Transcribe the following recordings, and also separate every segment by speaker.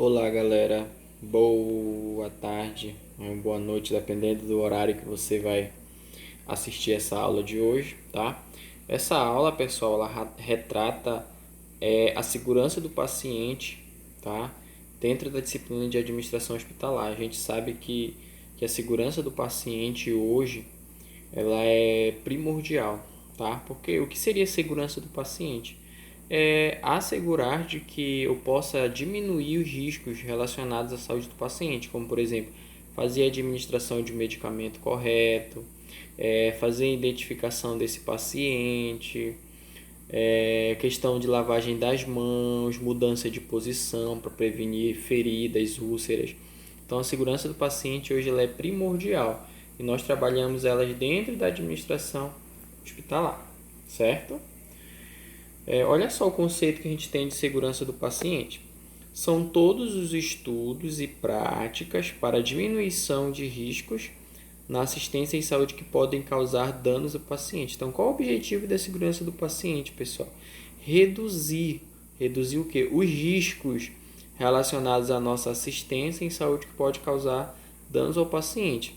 Speaker 1: Olá, galera. Boa tarde, boa noite, dependendo do horário que você vai assistir essa aula de hoje, tá? Essa aula, pessoal, ela retrata a segurança do paciente, tá? Dentro da disciplina de administração hospitalar. A gente sabe que a segurança do paciente hoje ela é primordial, tá? Porque o que seria segurança do paciente? É assegurar de que eu possa diminuir os riscos relacionados à saúde do paciente, como por exemplo, fazer a administração de um medicamento correto, fazer a identificação desse paciente, questão de lavagem das mãos, mudança de posição para prevenir feridas, úlceras. Então a segurança do paciente hoje ela é primordial e nós trabalhamos elas dentro da administração hospitalar, certo? Olha só o conceito que a gente tem de segurança do paciente. São todos os estudos e práticas para diminuição de riscos na assistência em saúde que podem causar danos ao paciente. Então, qual é o objetivo da segurança do paciente, pessoal? Reduzir o quê? Os riscos relacionados à nossa assistência em saúde que pode causar danos ao paciente.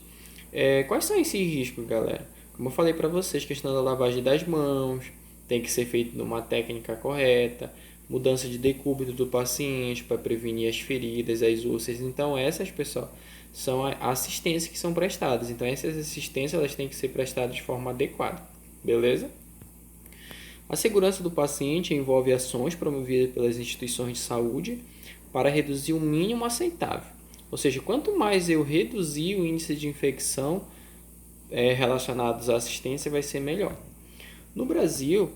Speaker 1: Quais são esses riscos, galera? Como eu falei para vocês, questão da lavagem das mãos, tem que ser feito numa técnica correta, mudança de decúbito do paciente para prevenir as feridas, as úlceras. Então, essas, pessoal, são a assistência que são prestadas. Então, essas assistências elas têm que ser prestadas de forma adequada, beleza? A segurança do paciente envolve ações promovidas pelas instituições de saúde para reduzir o mínimo aceitável. Ou seja, quanto mais eu reduzir o índice de infecção relacionados à assistência, vai ser melhor. No Brasil,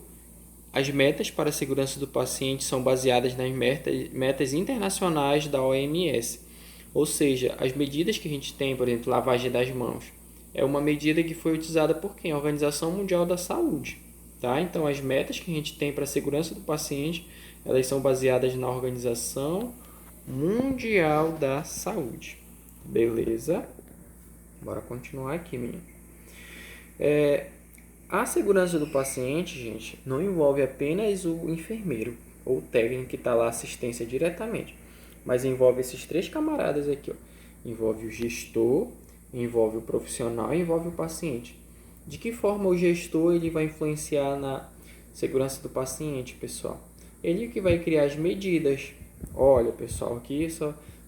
Speaker 1: as metas para a segurança do paciente são baseadas nas metas internacionais da OMS. Ou seja, as medidas que a gente tem, por exemplo, lavagem das mãos, é uma medida que foi utilizada por quem? A Organização Mundial da Saúde. Tá? Então, as metas que a gente tem para a segurança do paciente, elas são baseadas na Organização Mundial da Saúde. Beleza? Bora continuar aqui, menino. A segurança do paciente, gente, não envolve apenas o enfermeiro ou o técnico que está lá assistência diretamente, mas envolve esses três camaradas aqui, ó. Envolve o gestor, envolve o profissional e envolve o paciente. De que forma o gestor ele vai influenciar na segurança do paciente, pessoal? Ele que vai criar as medidas. Olha, pessoal, aqui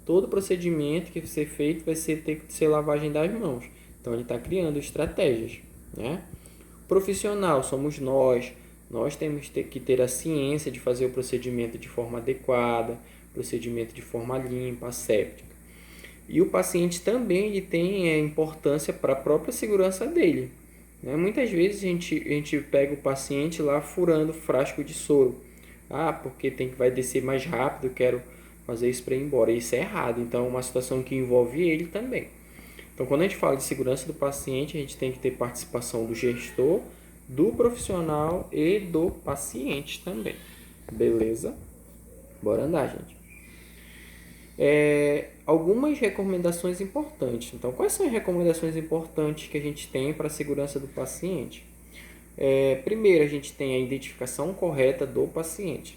Speaker 1: todo procedimento que vai ser feito ter que ser lavagem das mãos. Então ele está criando estratégias, né? Profissional somos nós. Nós temos que ter a ciência de fazer o procedimento de forma adequada, procedimento de forma limpa, aséptica. E o paciente também ele tem importância para a própria segurança dele. Né? Muitas vezes a gente pega o paciente lá furando frasco de soro. Porque vai descer mais rápido, quero fazer isso para ir embora. Isso é errado, então é uma situação que envolve ele também. Então, quando a gente fala de segurança do paciente, a gente tem que ter participação do gestor, do profissional e do paciente também. Beleza? Bora andar, gente. Algumas recomendações importantes. Então, quais são as recomendações importantes que a gente tem para a segurança do paciente? Primeiro, a gente tem a identificação correta do paciente.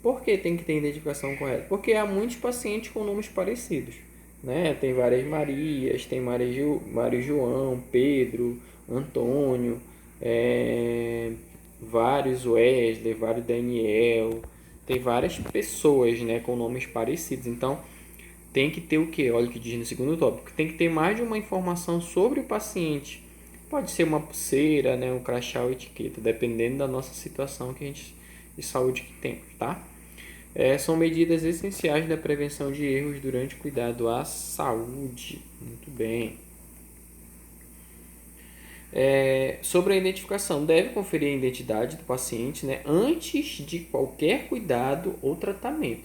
Speaker 1: Por que tem que ter identificação correta? Porque há muitos pacientes com nomes parecidos. Né? Tem várias Marias, tem Mário João, Pedro, Antônio, vários Wesley, vários Daniel, tem várias pessoas, né, com nomes parecidos. Então tem que ter o que? Olha o que diz no segundo tópico. Tem que ter mais de uma informação sobre o paciente. Pode ser uma pulseira, né, um crachá ou etiqueta, dependendo da nossa situação de saúde que temos, tá? São medidas essenciais da prevenção de erros durante o cuidado à saúde. Muito bem. Sobre a identificação, deve conferir a identidade do paciente, né, antes de qualquer cuidado ou tratamento.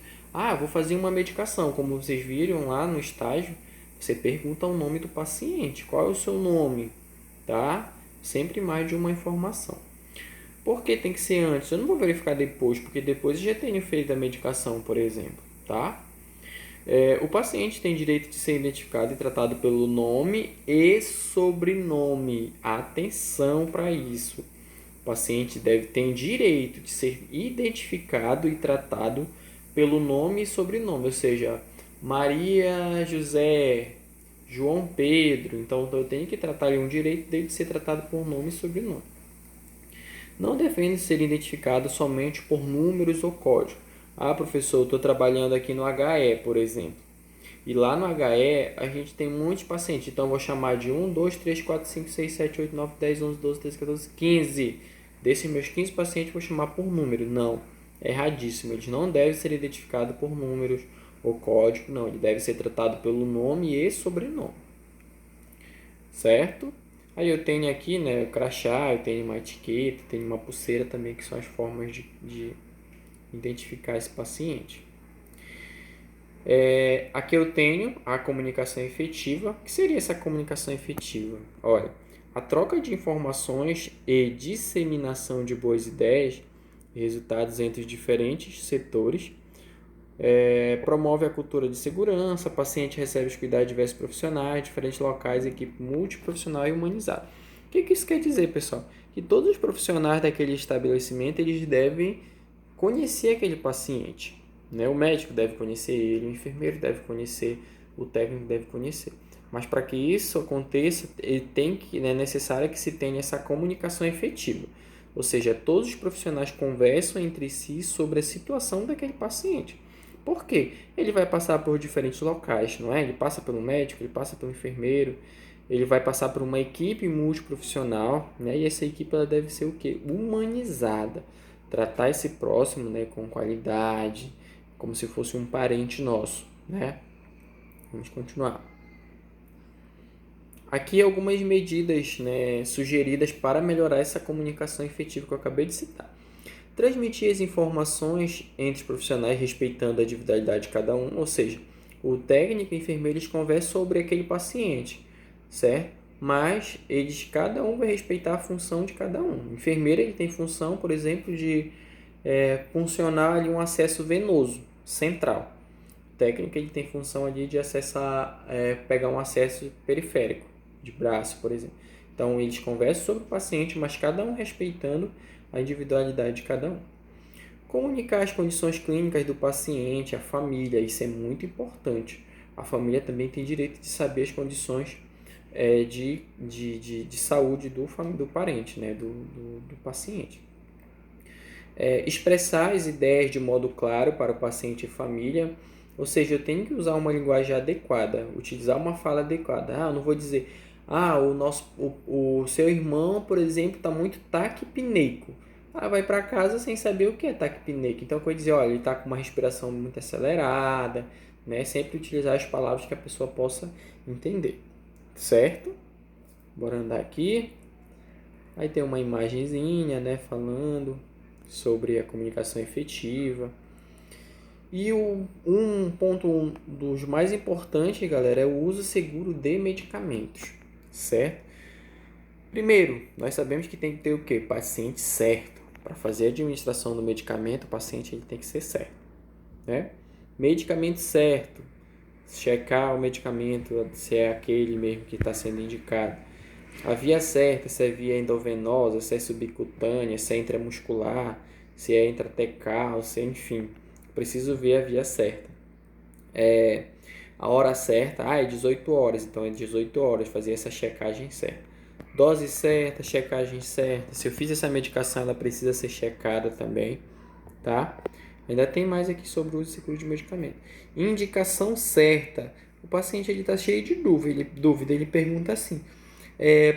Speaker 1: Vou fazer uma medicação, como vocês viram lá no estágio, você pergunta o nome do paciente, qual é o seu nome, tá? Sempre mais de uma informação. Por que tem que ser antes? Eu não vou verificar depois, porque depois eu já tenho feito a medicação, por exemplo, tá? O paciente tem direito de ser identificado e tratado pelo nome e sobrenome. Atenção para isso. O paciente tem direito de ser identificado e tratado pelo nome e sobrenome, ou seja, Maria José, João Pedro. Então eu tenho que tratar ali um direito dele de ser tratado por nome e sobrenome. Não devendo ser identificado somente por números ou código. Ah, professor, eu estou trabalhando aqui no HE, por exemplo. E lá no HE a gente tem muitos pacientes. Então eu vou chamar de 1, 2, 3, 4, 5, 6, 7, 8, 9, 10, 11, 12, 13, 14, 15. Desses meus 15 pacientes eu vou chamar por número. Não, é erradíssimo. Eles não devem ser identificados por números ou código. Não, ele deve ser tratado pelo nome e sobrenome. Certo? Aí eu tenho aqui, né, o crachá, eu tenho uma etiqueta, tenho uma pulseira também, que são as formas de identificar esse paciente. Aqui eu tenho a comunicação efetiva. O que seria essa comunicação efetiva? Olha, a troca de informações e disseminação de boas ideias e resultados entre os diferentes setores promove a cultura de segurança, o paciente recebe os cuidados de diversos profissionais, diferentes locais, equipe multiprofissional e humanizada. O que isso quer dizer, pessoal? Que todos os profissionais daquele estabelecimento eles devem conhecer aquele paciente. Né? O médico deve conhecer ele, o enfermeiro deve conhecer, o técnico deve conhecer. Mas para que isso aconteça, é necessário que se tenha essa comunicação efetiva. Ou seja, todos os profissionais conversam entre si sobre a situação daquele paciente. Por quê? Ele vai passar por diferentes locais, não é? Ele passa pelo médico, ele passa pelo enfermeiro, ele vai passar por uma equipe multiprofissional, né? E essa equipe ela deve ser o quê? Humanizada. Tratar esse próximo, né, com qualidade, como se fosse um parente nosso, né? Vamos continuar. Aqui algumas medidas, né, sugeridas para melhorar essa comunicação efetiva que eu acabei de citar. Transmitir as informações entre os profissionais respeitando a individualidade de cada um, ou seja, o técnico e o enfermeiro eles conversam sobre aquele paciente, certo? Mas cada um vai respeitar a função de cada um. O enfermeiro ele tem função, por exemplo, de funcionar ali um acesso venoso central. O técnico ele tem função ali de acessar, pegar um acesso periférico de braço, por exemplo. Então eles conversam sobre o paciente, mas cada um respeitando a individualidade de cada um. Comunicar as condições clínicas do paciente, a família, isso é muito importante. A família também tem direito de saber as condições de saúde do parente, né? do paciente. Expressar as ideias de modo claro para o paciente e família, ou seja, eu tenho que usar uma linguagem adequada, utilizar uma fala adequada. Eu não vou dizer, o seu irmão, por exemplo, está muito taquipneico. Vai para casa sem saber o que é taquipneico. Então, eu vou dizer, olha, ele está com uma respiração muito acelerada, né? Sempre utilizar as palavras que a pessoa possa entender, certo? Bora andar aqui. Aí tem uma imagenzinha, né, falando sobre a comunicação efetiva. E um ponto dos mais importantes, galera, é o uso seguro de medicamentos, certo? Primeiro, nós sabemos que tem que ter o quê? Paciente certo. Para fazer a administração do medicamento, o paciente ele tem que ser certo, né? Medicamento certo. Checar o medicamento, se é aquele mesmo que está sendo indicado. A via certa, se é via endovenosa, se é subcutânea, se é intramuscular, se é intratecal, se é, enfim. Preciso ver a via certa. A hora certa, é 18 horas, então é 18 horas, fazer essa checagem certa. Dose certa, checagem certa. Se eu fiz essa medicação, ela precisa ser checada também, tá? Ainda tem mais aqui sobre o uso seguro de medicamento. Indicação certa. O paciente está cheio de dúvida. Ele pergunta assim,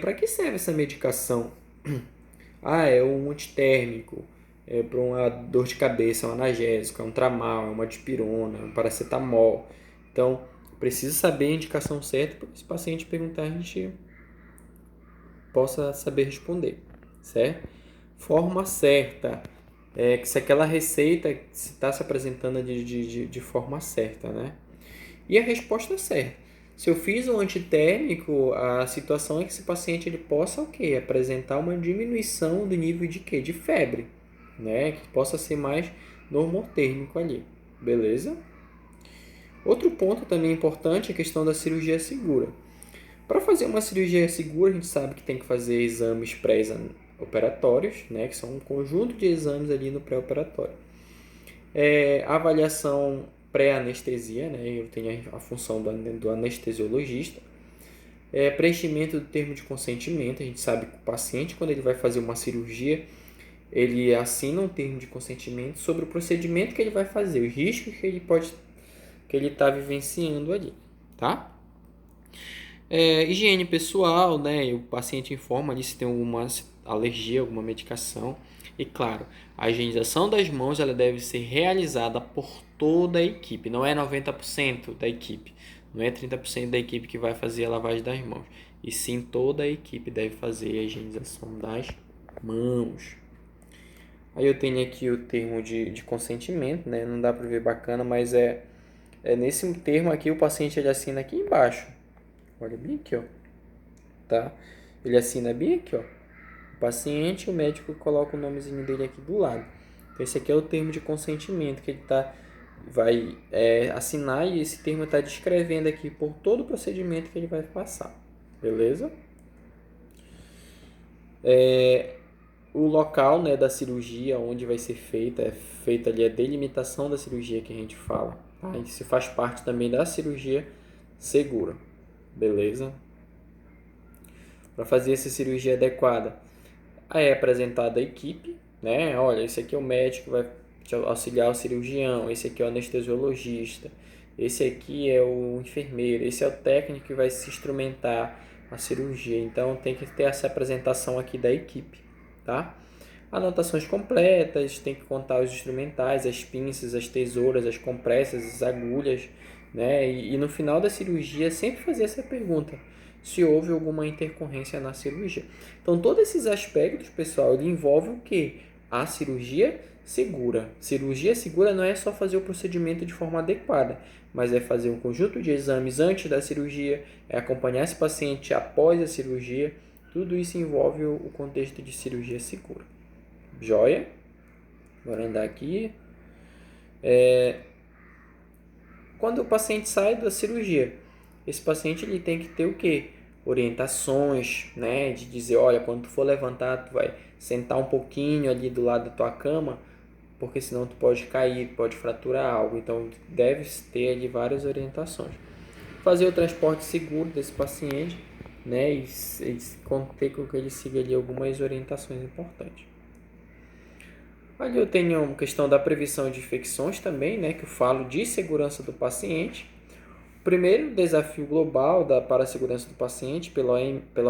Speaker 1: para que serve essa medicação? É um antitérmico, para uma dor de cabeça, é um analgésico, é um tramal, é uma dipirona, é um paracetamol. Então, precisa saber a indicação certa para esse paciente perguntar, a gente possa saber responder, certo? Forma certa, que se aquela receita está se apresentando de forma certa, né? E a resposta certa. Se eu fiz um antitérmico, a situação é que esse paciente ele possa o quê? Apresentar uma diminuição do nível de quê? De febre, né? Que possa ser mais normotérmico ali, beleza? Outro ponto também importante é a questão da cirurgia segura. Para fazer uma cirurgia segura, a gente sabe que tem que fazer exames pré-operatórios, né? Que são um conjunto de exames ali no pré-operatório. A avaliação pré-anestesia, né? Eu tenho a função do anestesiologista. Preenchimento do termo de consentimento. A gente sabe que o paciente, quando ele vai fazer uma cirurgia, ele assina um termo de consentimento sobre o procedimento que ele vai fazer, os riscos que ele está vivenciando ali, tá? Higiene pessoal, né? O paciente informa ali se tem alguma alergia, alguma medicação. E claro, a higienização das mãos ela deve ser realizada por toda a equipe, não é 90% da equipe, não é 30% da equipe que vai fazer a lavagem das mãos, e sim toda a equipe deve fazer a higienização das mãos. Aí eu tenho aqui o termo de consentimento, né? Não dá para ver bacana, mas nesse termo aqui o paciente ele assina aqui embaixo. Olha bem aqui, ó. Tá? Ele assina bem aqui, ó. O paciente, o médico coloca o nomezinho dele aqui do lado. Então, esse aqui é o termo de consentimento que ele vai assinar, e esse termo está descrevendo aqui por todo o procedimento que ele vai passar. Beleza? O local, né, da cirurgia, onde vai ser feita ali a delimitação da cirurgia que a gente fala. Tá? Isso faz parte também da cirurgia segura. Beleza? Para fazer essa cirurgia adequada, aí é apresentada a equipe, né? Olha, esse aqui é o médico que vai auxiliar o cirurgião, esse aqui é o anestesiologista, esse aqui é o enfermeiro, esse é o técnico que vai se instrumentar a cirurgia. Então tem que ter essa apresentação aqui da equipe, tá? Anotações completas, tem que contar os instrumentais, as pinças, as tesouras, as compressas, as agulhas, né? E no final da cirurgia sempre fazer essa pergunta: se houve alguma intercorrência na cirurgia. Então, todos esses aspectos, pessoal, ele envolve o quê? A cirurgia segura. Cirurgia segura não é só fazer o procedimento de forma adequada, mas é fazer um conjunto de exames antes da cirurgia, é acompanhar esse paciente após a cirurgia. Tudo isso envolve o contexto de cirurgia segura. Joia? Bora andar aqui. Quando o paciente sai da cirurgia, esse paciente ele tem que ter o quê? Orientações, né? De dizer, olha, quando tu for levantar, tu vai sentar um pouquinho ali do lado da tua cama, porque senão tu pode cair, pode fraturar algo. Então, deve ter ali várias orientações. Fazer o transporte seguro desse paciente, né? E ter com que ele siga ali algumas orientações importantes. Ali eu tenho uma questão da prevenção de infecções também, né? Que eu falo de segurança do paciente. O primeiro desafio global para a segurança do paciente pela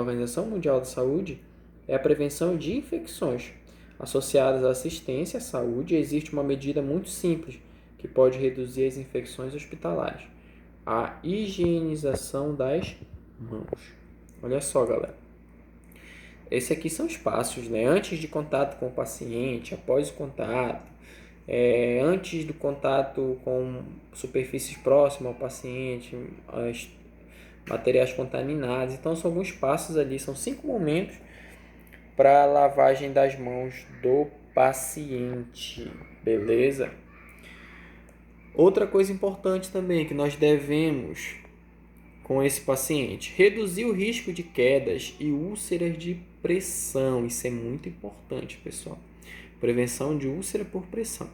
Speaker 1: Organização Mundial da Saúde é a prevenção de infecções. Associadas à assistência à saúde, existe uma medida muito simples que pode reduzir as infecções hospitalares: a higienização das mãos. Olha só, galera. Esses aqui são os passos, né? Antes de contato com o paciente, após o contato, antes do contato com superfícies próximas ao paciente, materiais contaminados. Então, são alguns passos ali, são 5 momentos para a lavagem das mãos do paciente, beleza? Outra coisa importante também que nós devemos com esse paciente: reduzir o risco de quedas e úlceras de pressão. Isso é muito importante, pessoal. Prevenção de úlcera por pressão.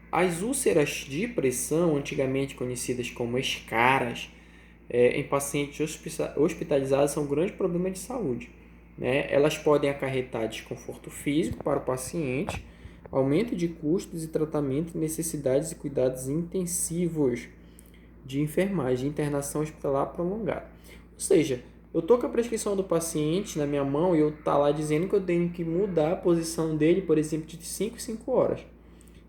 Speaker 1: As úlceras de pressão, antigamente conhecidas como escaras, em pacientes hospitalizados, são um grande problema de saúde, né? Elas podem acarretar desconforto físico para o paciente, aumento de custos e tratamento, necessidades e cuidados intensivos de enfermagem, internação hospitalar prolongada. Ou seja, eu estou com a prescrição do paciente na minha mão e eu tá lá dizendo que eu tenho que mudar a posição dele, por exemplo, de 5 em 5 horas.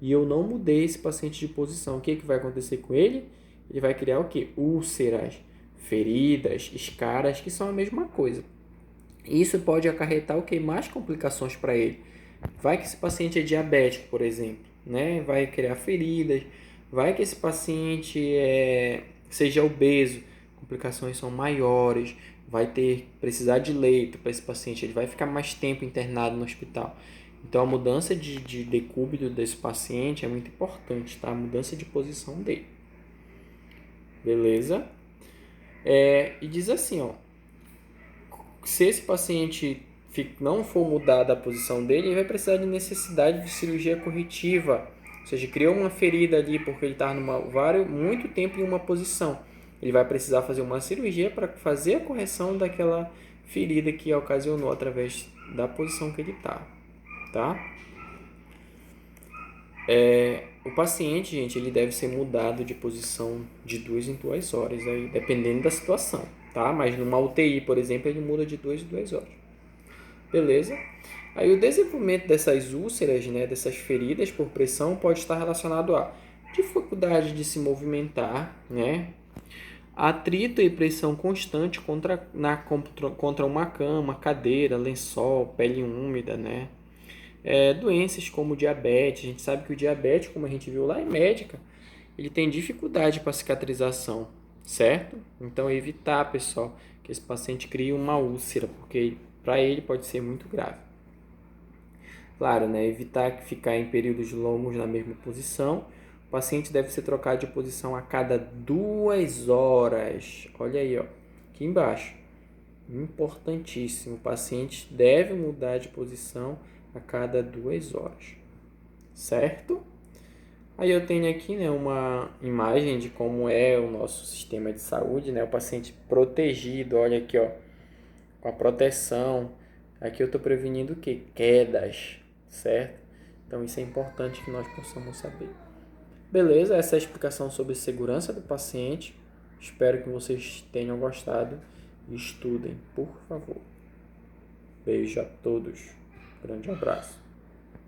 Speaker 1: E eu não mudei esse paciente de posição. O que vai acontecer com ele? Ele vai criar o quê? Úlceras, feridas, escaras, que são a mesma coisa. Isso pode acarretar o quê? Mais complicações para ele. Vai que esse paciente é diabético, por exemplo, né? Vai criar feridas. Vai que esse paciente seja obeso, complicações são maiores, vai precisar de leito para esse paciente, ele vai ficar mais tempo internado no hospital. Então, a mudança de decúbito desse paciente é muito importante, tá? A mudança de posição dele. Beleza? E diz assim, ó, se esse paciente não for mudar a posição dele, ele vai precisar de necessidade de cirurgia corretiva seja, criou uma ferida ali porque ele está muito tempo em uma posição. Ele vai precisar fazer uma cirurgia para fazer a correção daquela ferida que ocasionou através da posição que ele está, tá? O paciente, gente, ele deve ser mudado de posição de 2 em 2 horas, aí, dependendo da situação, tá? Mas numa UTI, por exemplo, ele muda de 2 em 2 horas. Beleza? Aí o desenvolvimento dessas úlceras, né, dessas feridas por pressão, pode estar relacionado a dificuldade de se movimentar, né? Atrito e pressão constante contra uma cama, cadeira, lençol, pele úmida, né? Doenças como diabetes, a gente sabe que o diabetes, como a gente viu lá em médica, ele tem dificuldade para cicatrização, certo? Então evitar, pessoal, que esse paciente crie uma úlcera, porque para ele pode ser muito grave. Claro, né? Evitar ficar em períodos longos na mesma posição. O paciente deve ser trocado de posição a cada 2 horas. Olha aí, ó, aqui embaixo. Importantíssimo. O paciente deve mudar de posição a cada 2 horas. Certo? Aí eu tenho aqui, né, uma imagem de como é o nosso sistema de saúde, né? O paciente protegido, olha aqui, ó, com a proteção. Aqui eu estou prevenindo o quê? Quedas, certo? Então isso é importante que nós possamos saber. Beleza, essa é a explicação sobre segurança do paciente. Espero que vocês tenham gostado e estudem, por favor. Beijo a todos. Grande abraço.